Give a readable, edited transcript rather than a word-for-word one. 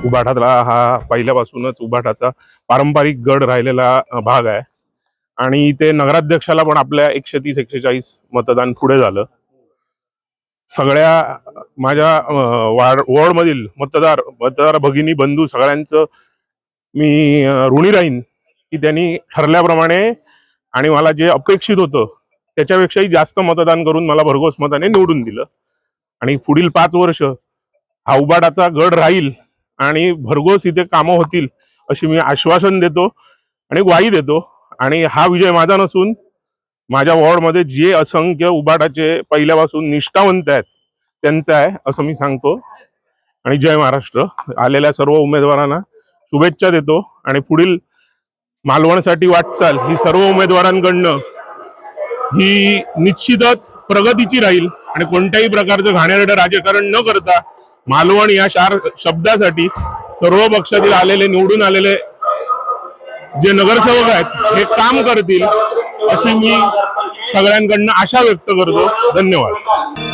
उबाठातला हा पहिल्यापासूनच उबाठाचा पारंपरिक गड राहिलेला भाग आहे आणि इथे नगराध्यक्षाला पण आपल्या 130-140 मतदान पुढे झालं. सगळ्या माझ्या वॉर्डमधील मतदार भगिनी बंधू सगळ्यांचं मी ऋणी राहीन की त्यांनी ठरल्याप्रमाणे आणि मला जे अपेक्षित होतं त्याच्यापेक्षाही जास्त मतदान करून मला भरघोस मताने निवडून दिलं. आणि पुढील 5 वर्ष हा उबाठाचा गड राहील आणि भरघोस इथे कामं होतील अशी मी आश्वासन देतो आणि ग्वाही देतो. आणि हा विजय माझा नसून माझ्या वॉर्डमध्ये जे असंख्य उबाठाचे पहिल्यापासून निष्ठावंत आहेत त्यांचा आहे असं मी सांगतो. आणि जय महाराष्ट्र. आलेल्या सर्व उमेदवारांना शुभेच्छा देतो आणि पुढील मालवणसाठी वाटचाल ही सर्व उमेदवारांकडनं ही निश्चितच प्रगतीची राहील आणि कोणत्याही प्रकारचं घाणेरडं राजकारण न करता मालवण या 4 शब्दासाठी सर्व पक्षातील आलेले निवडून आलेले जे नगरसेवक आहेत हे काम करतील अशी मी सगळ्यांकडनं आशा व्यक्त करतो. धन्यवाद.